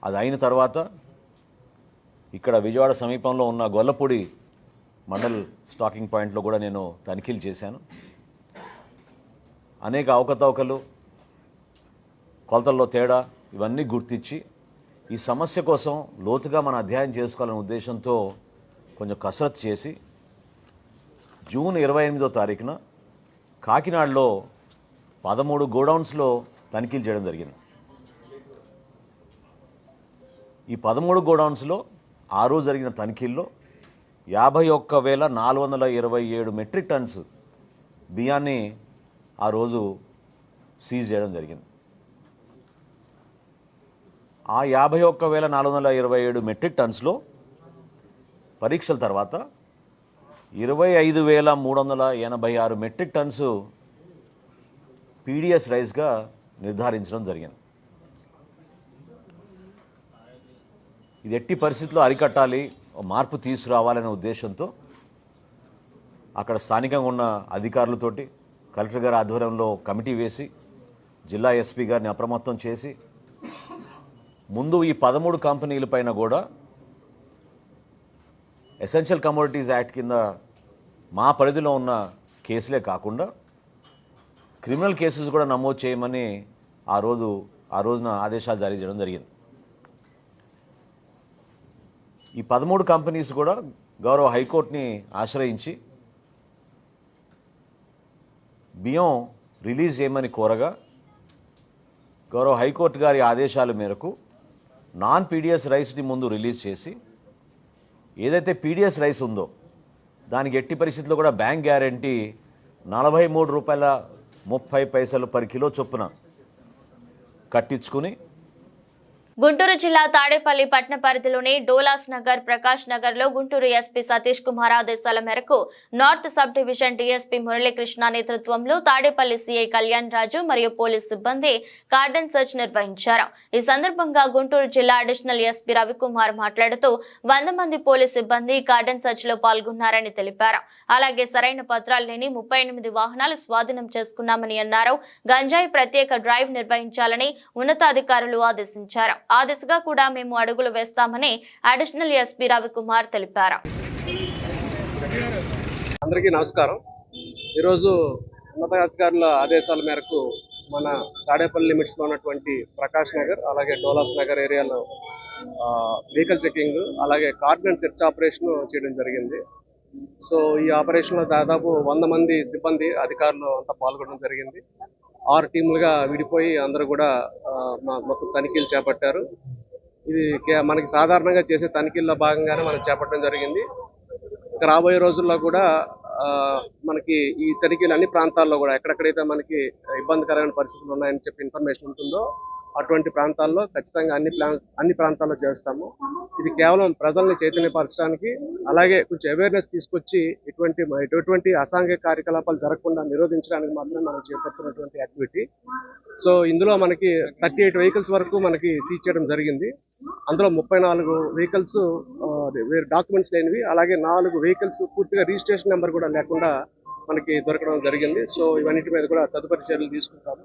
అది అయిన తర్వాత ఇక్కడ విజయవాడ సమీపంలో ఉన్న గొల్లపూడి మండల్ స్టాకింగ్ పాయింట్లో కూడా నేను తనిఖీలు చేశాను. అనేక అవకతవకలు, కొలతల్లో తేడా ఇవన్నీ గుర్తించి ఈ సమస్య కోసం లోతుగా మనం అధ్యయనం చేసుకోవాలనే ఉద్దేశంతో కొంచెం కసరత్తు చేసి జూన్ 28వ తారీఖున కాకినాడలో 13 గోడౌన్స్లో తనిఖీలు చేయడం జరిగింది. ఈ 13 గోడౌన్స్లో ఆ రోజు జరిగిన తనిఖీల్లో 51,427 మెట్రిక్ టన్స్ బియ్యాన్ని ఆ రోజు సీజ్ చేయడం జరిగింది. ఆ 51,427 మెట్రిక్ టన్స్లో పరీక్షల తర్వాత 25,386 మెట్రిక్ టన్స్ పీడిఎస్ రైస్గా నిర్ధారించడం జరిగింది. ఇది ఎట్టి పరిస్థితుల్లో అరికట్టాలి, మార్పు తీసుకురావాలనే ఉద్దేశంతో అక్కడ స్థానికంగా ఉన్న అధికారులతోటి కలెక్టర్ గారి ఆధ్వర్యంలో కమిటీ వేసి జిల్లా ఎస్పీ గారిని అప్రమత్తం చేసి ముందు ఈ 13 కంపెనీల పైన కూడా ఎసెన్షియల్ కమోడిటీస్ యాక్ట్ కింద మా పరిధిలో ఉన్న కేసులే కాకుండా క్రిమినల్ కేసెస్ కూడా నమోదు చేయమని ఆ రోజున ఆదేశాలు జారీ చేయడం జరిగింది. ఈ 13 కంపెనీస్ కూడా గౌరవ హైకోర్టుని ఆశ్రయించి బియ్యం రిలీజ్ చేయమని కోరగా గౌరవ హైకోర్టు గారి ఆదేశాల మేరకు నాన్ పీడిఎస్ రైస్ని ముందు రిలీజ్ చేసి ఏదైతే పీడిఎస్ రైస్ ఉందో దానికి ఎట్టి పరిస్థితుల్లో కూడా బ్యాంక్ గ్యారంటీ ₹43.30 పర్ కిలో చొప్పున కట్టించుకుని గుంటూరు జిల్లా తాడేపల్లి పట్టణ పరిధిలోని డోలాస్ నగర్, ప్రకాష్ నగర్ లో గుంటూరు ఎస్పీ సతీష్ కుమార్ ఆదేశాల మేరకు north sub division DSP Muralikrishna నేతృత్వంలో తాడేపల్లి సీఐ కళ్యాణ్ రాజు మరియు పోలీస్ సిబ్బంది కార్డన్ సెర్చ్ నిర్వహించారు. ఈ సందర్భంగా గుంటూరు జిల్లా అడిషనల్ ఎస్పీ రవికుమార్ మాట్లాడుతూ 100 మంది పోలీస్ సిబ్బంది కార్డన్ సెర్చ్ లో పాల్గొన్నారని తెలిపారు. అలాగే సరైన పత్రాలు లేని 38 వాహనాలు స్వాధీనం చేసుకున్నామని అన్నారు. గంజాయి ప్రత్యేక డ్రైవ్ నిర్వహించాలని ఉన్నతాధికారులు ఆదేశించారు. ఆ దిశగా కూడా మేము అడుగులు వేస్తామని అడిషనల్ ఎస్పీ రవికుమార్ తెలిపారు. అందరికీ నమస్కారం. ఈరోజు ఉన్నతాధికారుల ఆదేశాల మేరకు మన తాడేపల్లి లిమిట్స్లో ఉన్నటువంటి ప్రకాష్ నగర్ అలాగే డోలాస్ నగర్ ఏరియాలో వెహికల్ చెకింగ్ అలాగే కార్డన్ సెర్చ్ ఆపరేషన్ చేయడం జరిగింది. సో ఈ ఆపరేషన్లో దాదాపు 100 మంది సిబ్బంది అధికారులు అంతా పాల్గొనడం జరిగింది. 6 టీములుగా విడిపోయి అందరూ కూడా మొత్తం తనిఖీలు చేపట్టారు. ఇది మనకి సాధారణంగా చేసే తనిఖీల్లో భాగంగానే మనం చేపట్టడం జరిగింది. ఇక రాబోయే రోజుల్లో కూడా మనకి ఈ తనిఖీలు అన్ని ప్రాంతాల్లో కూడా ఎక్కడెక్కడైతే మనకి ఇబ్బందికరమైన పరిస్థితులు ఉన్నాయని చెప్పి ఇన్ఫర్మేషన్ ఉంటుందో అటువంటి ప్రాంతాల్లో ఖచ్చితంగా అన్ని ప్రాంతాల్లో చేస్తాము. ఇది కేవలం ప్రజల్ని చైతన్యపరచడానికి, అలాగే కొంచెం అవేర్నెస్ తీసుకొచ్చి ఎటువంటి అసాంఘిక కార్యకలాపాలు జరగకుండా నిరోధించడానికి మాత్రమే మనం చేపడుతున్నటువంటి యాక్టివిటీ. సో ఇందులో మనకి 38 వెహికల్స్ వరకు మనకి సీజ్ చేయడం జరిగింది. అందులో 34 వెహికల్స్ వేరే డాక్యుమెంట్స్ లేనివి, అలాగే 4 వెహికల్స్ పూర్తిగా రిజిస్ట్రేషన్ నెంబర్ కూడా లేకుండా మనకి దొరకడం జరిగింది. సో ఇవన్నిటి మీద కూడా తదుపరి చర్యలు తీసుకుంటాము.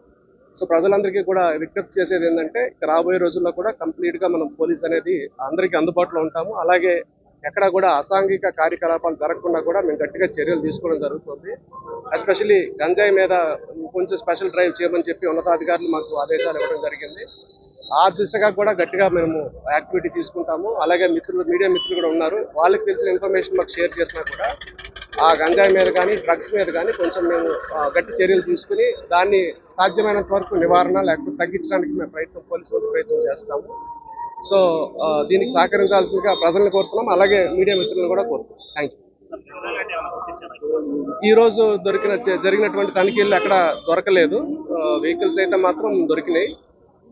సో ప్రజలందరికీ కూడా విజ్ఞప్తి చేసేది ఏంటంటే, రాబోయే రోజుల్లో కూడా కంప్లీట్గా మనం పోలీస్ అనేది అందరికీ అందుబాటులో ఉంటాము. అలాగే ఎక్కడ కూడా అసాంఘిక కార్యకలాపాలు జరగకుండా కూడా మేము గట్టిగా చర్యలు తీసుకోవడం జరుగుతుంది. ఎస్పెషల్లీ గంజాయి మీద కొంచెం స్పెషల్ డ్రైవ్ చేయమని చెప్పి ఉన్నతాధికారులు మాకు ఆదేశాలు ఇవ్వడం జరిగింది. ఆ దిశగా కూడా గట్టిగా మేము యాక్టివిటీ తీసుకుంటాము. అలాగే మీడియా మిత్రులు కూడా ఉన్నారు, వాళ్ళకి తెలిసిన ఇన్ఫర్మేషన్ మాకు షేర్ చేసినా కూడా ఆ గంజాయి మీద కానీ డ్రగ్స్ మీద కానీ కొంచెం మేము గట్టి చర్యలు తీసుకుని దాన్ని సాధ్యమైనంత వరకు నివారణ లేకపోతే తగ్గించడానికి మేము పోలీసులు ప్రయత్నం చేస్తాము. సో దీనికి సహకరించాల్సిందిగా ప్రజలను కోరుతున్నాం, అలాగే మీడియా మిత్రులను కూడా కోరుతున్నాం. Thank you. ఈ రోజు జరిగినటువంటి తనిఖీలు ఎక్కడ దొరకలేదు. వెహికల్స్ అయితే మాత్రం దొరికినాయి.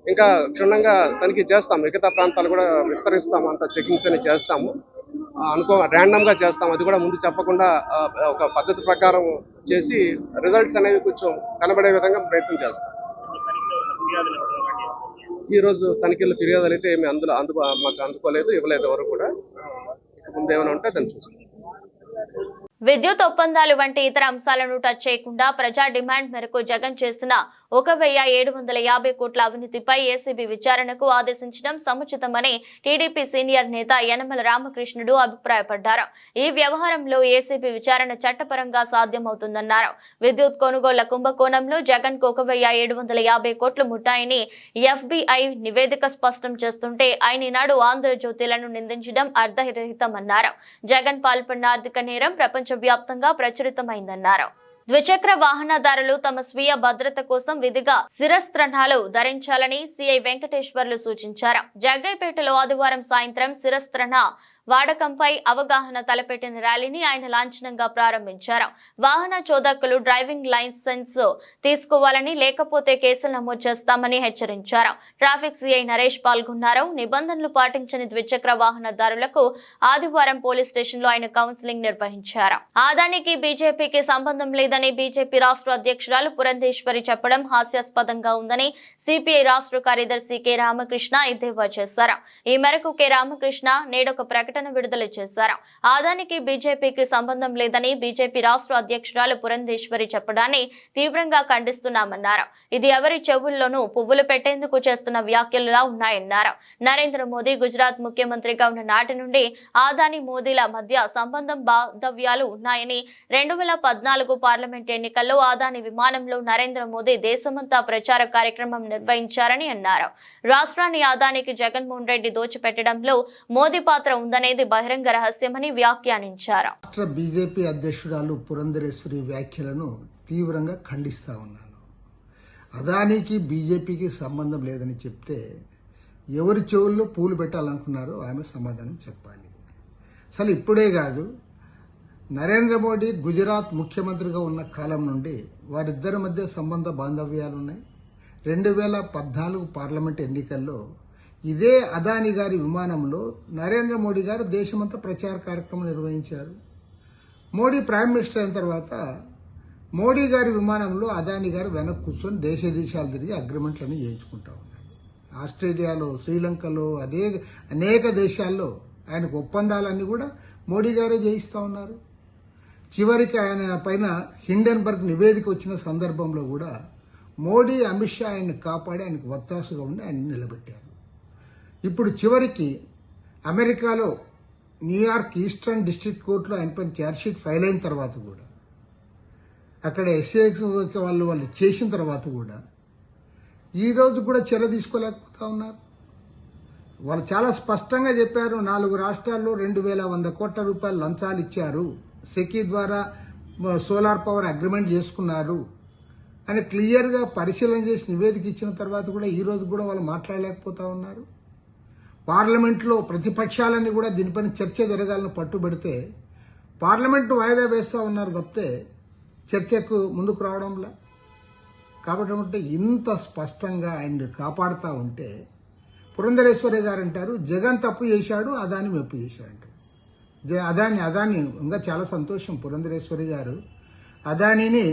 ఇంకా క్షుణ్ణంగా తనిఖీ చేస్తాము. మిగతా ప్రాంతాలు కూడా విస్తరిస్తాము, అంత చెకింగ్స్ అని చేస్తాము. ర్యాండమ్గా చేస్తాం, అది కూడా ముందు చెప్పకుండా ఒక పద్ధతి ప్రకారం చేసి రిజల్ట్స్ అనేవి కొంచెం కనబడే విధంగా ప్రయత్నం చేస్తాం. ఈరోజు తనిఖీలు ఫిర్యాదులు అయితే ఏమి మాకు అందుకోలేదు, ఇవ్వలేదు ఎవరు కూడా. ముందు ఏమైనా ఉంటే దాన్ని చూస్తాం. విద్యుత్ ఒప్పందాలు వంటి ఇతర అంశాలను టచ్ చేయకుండా ప్రజా డిమాండ్ మేరకు జగన్ చేసిన 1750 కోట్ల అవినీతిపై ఏసీబీ విచారణకు ఆదేశించడం సముచితమని టీడీపీ సీనియర్ నేత యనమల రామకృష్ణుడు అభిప్రాయపడ్డారు. ఈ వ్యవహారంలో ఏసీబీ విచారణ చట్టపరంగా సాధ్యమవుతుందన్నారు. విద్యుత్ కొనుగోళ్ల కుంభకోణంలో జగన్ కు 1750 కోట్లు ముట్టాయని ఎఫ్బీఐ నివేదిక స్పష్టం చేస్తుంటే ఆయన నాడు ఆంధ్రజ్యోతిలను నిందించడం అర్థరహితమన్నారు. జగన్ పాల్పడిన ఆర్థిక నేరం ప్రపంచవ్యాప్తంగా ప్రచురితమైందన్నారు. ద్విచక్ర వాహనదారులు తమ స్వీయ భద్రత కోసం విధిగా శిరస్త్రాణాలు ధరించాలని సీఐ వెంకటేశ్వర్లు సూచించారు. జగ్గైపేటలో ఆదివారం సాయంత్రం శిరస్త్రాణ వాడకంపై అవగాహన తలపెట్టిన ర్యాలీని ఆయన లాంఛనంగా ప్రారంభించారు. వాహన చోదకులు డ్రైవింగ్ లైసెన్స్ తీసుకోవాలని, లేకపోతే కేసులు నమోదు చేస్తామని హెచ్చరించారు. ట్రాఫిక్ సీఐ నరేష్ పాల్గొన్నారు. నిబంధనలు పాటించని ద్విచక్ర వాహనదారులకు ఆదివారం పోలీస్ స్టేషన్ లో ఆయన కౌన్సిలింగ్ నిర్వహించారు. ఆదానికి బీజేపీకి సంబంధం లేదని బీజేపీ రాష్ట్ర అధ్యక్షురాలు పురంధేశ్వరి చెప్పడం హాస్యాస్పదంగా ఉందని సిపిఐ రాష్ట్ర కార్యదర్శి కె రామకృష్ణ ఎద్దేవా చేశారు. ఈ మేరకు కె రామకృష్ణ నేడొక ప్రకటన విడుదల చేశారు. ఆదానికి బీజేపీకి సంబంధం లేదని బీజేపీ రాష్ట్ర అధ్యక్షురాలు పురంధేశ్వరి చెప్పడాన్ని తీవ్రంగా ఖండిస్తున్నామన్నారు. ఇది ఎవరి చెవుల్లోనూ పువ్వులు పెట్టేందుకు చేస్తున్న వ్యాఖ్యలులా ఉన్నాయన్నారు. నరేంద్ర మోదీ గుజరాత్ ముఖ్యమంత్రిగా ఉన్న నాటి నుండి ఆదాని మోదీల మధ్య సంబంధం బాంధవ్యాలు ఉన్నాయని, 2014 పార్లమెంట్ ఎన్నికల్లో ఆదాని విమానంలో నరేంద్ర మోదీ దేశమంతా ప్రచార కార్యక్రమం నిర్వహించారని అన్నారు. రాష్ట్రాన్ని ఆదానికి జగన్మోహన్ రెడ్డి దోచిపెట్టడంలో మోదీ పాత్ర ఉందని బహిరంగ రహస్యమని వ్యాఖ్యానించారు. రాష్ట్ర బీజేపీ అధ్యక్షురాలు పురంధరేశ్వరి వ్యాఖ్యలను తీవ్రంగా ఖండిస్తా ఉన్నాను. అదానికి బీజేపీకి సంబంధం లేదని చెప్తే ఎవరి చెవుల్లో పూలు పెట్టాలనుకున్నారో ఆమె సమాధానం చెప్పాలి. అసలు ఇప్పుడే కాదు, నరేంద్ర మోడీ గుజరాత్ ముఖ్యమంత్రిగా ఉన్న కాలం నుండి వారిద్దరి మధ్య సంబంధ బాంధవ్యాలున్నాయి. 2014 పార్లమెంట్ ఎన్నికల్లో ఇదే అదాని గారి విమానంలో నరేంద్ర మోడీ గారు దేశమంతా ప్రచార కార్యక్రమం నిర్వహించారు. మోడీ ప్రైమ్ మినిస్టర్ అయిన తర్వాత మోడీ గారి విమానంలో అదాని గారు వెనక్కి కూర్చొని దేశాలు తిరిగి అగ్రిమెంట్లను చేయించుకుంటా ఉన్నారు. ఆస్ట్రేలియాలో, శ్రీలంకలో, అనేక దేశాల్లో ఆయనకు ఒప్పందాలన్నీ కూడా మోడీ గారే చేయిస్తూ ఉన్నారు. చివరికి ఆయన పైన హిండెన్బర్గ్ నివేదిక వచ్చిన సందర్భంలో కూడా మోడీ, అమిత్ షా ఆయన్ని కాపాడి ఆయనకు వత్తాసుగా ఉండి ఆయన నిలబెట్టారు. ఇప్పుడు చివరికి అమెరికాలో న్యూయార్క్ ఈస్టర్న్ డిస్ట్రిక్ట్ కోర్టులో ఆయన పైన ఛార్జ్షీట్ ఫైల్ అయిన తర్వాత కూడా, అక్కడ ఎస్ఏఎక్స్ వాళ్ళు చేసిన తర్వాత కూడా ఈ రోజు కూడా చర్య తీసుకోలేకపోతా ఉన్నారు. వాళ్ళు చాలా స్పష్టంగా చెప్పారు, 4 రాష్ట్రాల్లో 2100 కోట్ల రూపాయలు లంచాలు ఇచ్చారు, సెకీ ద్వారా సోలార్ పవర్ అగ్రిమెంట్ చేసుకున్నారు అని క్లియర్గా పరిశీలన చేసి నివేదిక ఇచ్చిన తర్వాత కూడా ఈ రోజు కూడా వాళ్ళు మాట్లాడలేకపోతా ఉన్నారు. పార్లమెంట్లో ప్రతిపక్షాలన్నీ కూడా దీనిపైన చర్చ జరగాలని పట్టుబడితే పార్లమెంటు వాయిదా వేస్తూ ఉన్నారు తప్పితే చర్చకు ముందుకు రావడంలా. కాబట్టి ఇంత స్పష్టంగా ఆయన్ని కాపాడుతూ ఉంటే పురంధరేశ్వరి గారు అంటారు జగన్ తప్పు చేశాడు, అదాని మెప్పు చేశాడు. అదాని ఇంకా చాలా సంతోషం. పురంధరేశ్వరి గారు అదానిని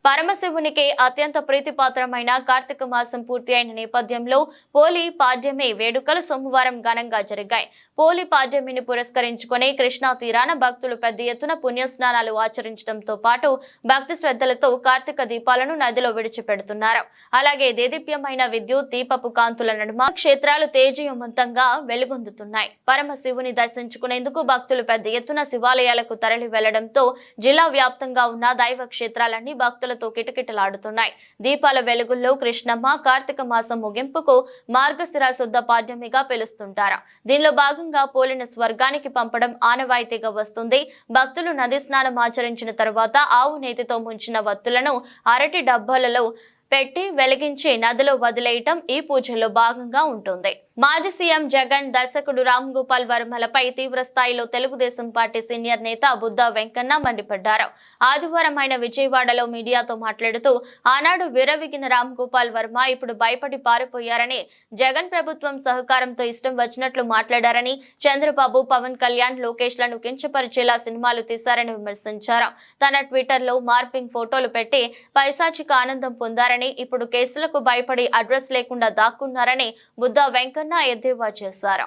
పరమశివునికి అత్యంత ప్రీతిపాత్రమైన కార్తీక మాసం పూర్తి అయిన నేపథ్యంలో పోలి పాడ్యమి వేడుకలు సోమవారం ఘనంగా జరిగాయి. పోలి పాడ్యమిని పురస్కరించుకుని కృష్ణా తీరాన భక్తులు పెద్ద ఎత్తున పుణ్యస్నానాలు ఆచరించడంతో పాటు భక్తి శ్రద్ధలతో కార్తీక దీపాలను నదిలో విడిచిపెడుతున్నారు. అలాగే దేదీప్యమైన విద్యుత్ దీపపు కాంతుల నడుమ క్షేత్రాలు తేజోవంతంగా వెలుగొందుతున్నాయి. పరమశివుని దర్శించుకునేందుకు భక్తులు పెద్ద ఎత్తున శివాలయాలకు తరలి వెళ్లడంతో జిల్లా వ్యాప్తంగా ఉన్న దైవ క్షేత్రాలన్నీ భక్తులతో కిటకిటలాడుతున్నాయి. దీపాల వెలుగుల్లో కృష్ణమ్మ కార్తీక మాసం ముగింపుకు మార్గశిర శుద్ధ పాడ్యమిగా పిలుస్తుంటారు. దీనిలో భాగంగా పోలిన స్వర్గానికి పంపడం ఆనవాయితీగా వస్తుంది. భక్తులు నది స్నానం ఆచరించిన తర్వాత ఆవు నేతితో ముంచిన వత్తులను అరటి డబ్బాలలో పెట్టి వెలిగించి నదిలో వదిలేయటం ఈ పూజల్లో భాగంగా ఉంటుంది. మాజీ సీఎం జగన్ దర్శకుడు రామ్ గోపాల్ వర్మలపై తీవ్ర స్థాయిలో తెలుగుదేశం పార్టీ సీనియర్ నేత బుద్ధా వెంకన్న మండిపడ్డారు. ఆదివారం ఆయన విజయవాడలో మీడియాతో మాట్లాడుతూ ఆనాడు విరవిగిన రామ్ గోపాల్ వర్మ ఇప్పుడు భయపడి పారిపోయారని, జగన్ ప్రభుత్వం సహకారంతో ఇష్టం వచ్చినట్లు మాట్లాడారని, చంద్రబాబు, పవన్ కళ్యాణ్, లోకేష్ లను కించపరిచేలా సినిమాలు తీశారని విమర్శించారు. తన ట్విట్టర్ లో మార్పింగ్ ఫోటోలు పెట్టి పైశాచిక ఆనందం పొందారని, ఇప్పుడు కేసులకు భయపడి అడ్రస్ లేకుండా దాక్కున్నారని బుద్ధా వెంకన్న ఎద్దేవా చేశారు.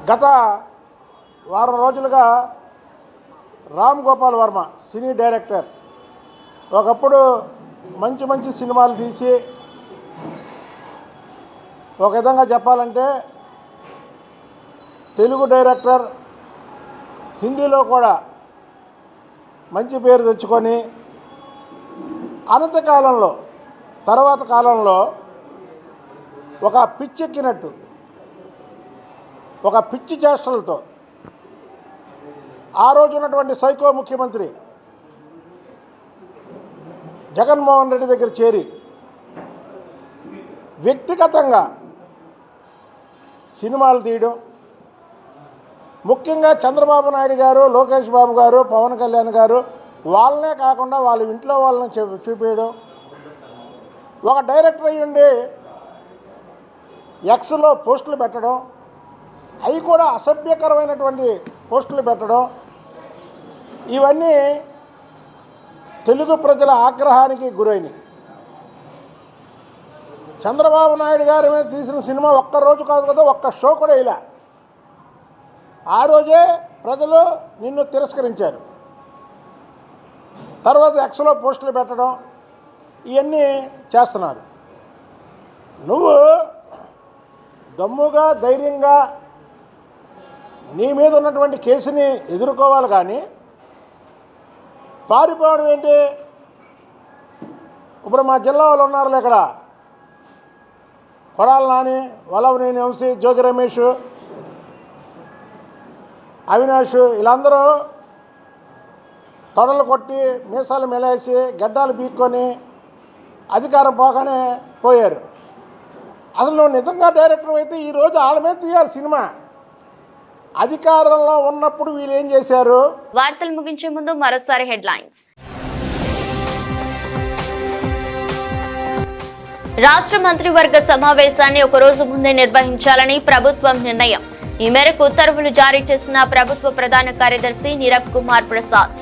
గత వారం రోజులుగా రామ్ గోపాల్ వర్మ సినీ డైరెక్టర్ ఒకప్పుడు మంచి సినిమాలు తీసి, ఒక విధంగా చెప్పాలంటే తెలుగు డైరెక్టర్, హిందీలో కూడా మంచి పేరు తెచ్చుకొని అనంతకాలంలో తర్వాత కాలంలో ఒక పిచ్చెక్కినట్టు, ఒక పిచ్చి చేష్టలతో ఆ రోజు ఉన్నటువంటి సైకో ముఖ్యమంత్రి జగన్మోహన్ రెడ్డి దగ్గర చేరి వ్యక్తిగతంగా సినిమాలు తీయడం, ముఖ్యంగా చంద్రబాబు నాయుడు గారు, లోకేష్ బాబు గారు, పవన్ కళ్యాణ్ గారు వాళ్ళనే కాకుండా వాళ్ళ ఇంట్లో వాళ్ళని చూపించడం, ఒక డైరెక్టర్ అయ్యుండి ఎక్స్లో పోస్టులు పెట్టడం, అవి కూడా అసభ్యకరమైనటువంటి పోస్టులు పెట్టడం, ఇవన్నీ తెలుగు ప్రజల ఆగ్రహానికి గురైనవి. చంద్రబాబు నాయుడు గారి మీద తీసిన సినిమా ఒక్కరోజు కాదు కదా, ఒక్క షో కూడా ఇలా. ఆ రోజే ప్రజలు నిన్ను తిరస్కరించారు. తర్వాత ఎక్స్లో పోస్టులు పెట్టడం, ఇవన్నీ చేస్తున్నారు. నువ్వు దమ్ముగా ధైర్యంగా నీ మీద ఉన్నటువంటి కేసుని ఎదుర్కోవాలి, కానీ పారిపోవడం ఏంటి? ఇప్పుడు మా జిల్లా వాళ్ళు ఉన్నారులే ఇక్కడ, కొడాల నాని, వల్లభనేని వంశీ, జోగి రమేష్, అవినాష్, వీళ్ళందరూ తొడలు కొట్టి మీసాలు మెలేసి గడ్డాలు బీక్కొని అధికారం పోగానే పోయారు. అసలు నువ్వు నిజంగా డైరెక్టర్ అయితే ఈరోజు వాళ్ళ మీద తీయాలి సినిమా. అధికారంలో ఉన్నప్పుడు వీళ్ళు ఏం చేశారు? వార్తలు ముగించే ముందు మరోసారి హెడ్లైన్స్. రాష్ట్ర మంత్రివర్గ సమావేశాన్ని ఒక రోజు ముందే నిర్వహించాలని ప్రభుత్వం నిర్ణయం. ఈ మేరకు ఉత్తర్వులు జారీ చేసిన ప్రభుత్వ ప్రధాన కార్యదర్శి నీరబ్ కుమార్ ప్రసాద్.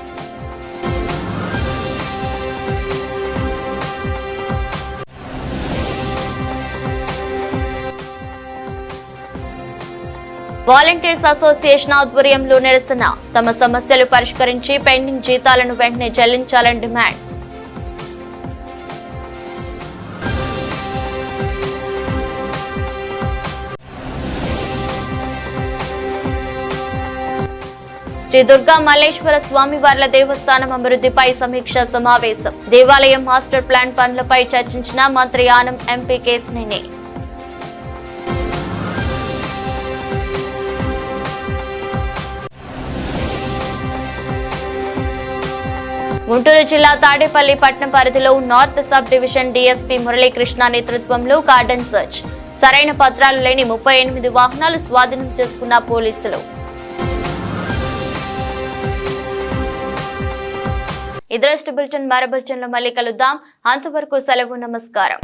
వాలంటీర్స్ అసోసియేషన్ ఆధ్వర్యంలో నిరసన. తమ సమస్యలు పరిష్కరించి పెండింగ్ జీతాలను వెంటనే చెల్లించాలని డిమాండ్. శ్రీ దుర్గా మల్లేశ్వర స్వామివార్ల దేవస్థానం అభివృద్ధిపై సమీక్ష సమావేశం. దేవాలయం మాస్టర్ ప్లాన్ పనులపై చర్చించిన మంత్రి ఆనం, ఎంపీ కేశినేని. గుంటూరు జిల్లా తాడేపల్లి పట్టణ పరిధిలో north sub division DSP Muralikrishna నేతృత్వంలో కార్డన్ సర్చ్. సరైన పత్రాలు లేని 38 వాహనాలు స్వాధీనం చేసుకున్న పోలీసులు. ఇదరస్ట్ బులెటిన్ మరో బులెటిన్లో మళ్ళీ కలుద్దాం. అంతవరకు సెలవు, నమస్కారం.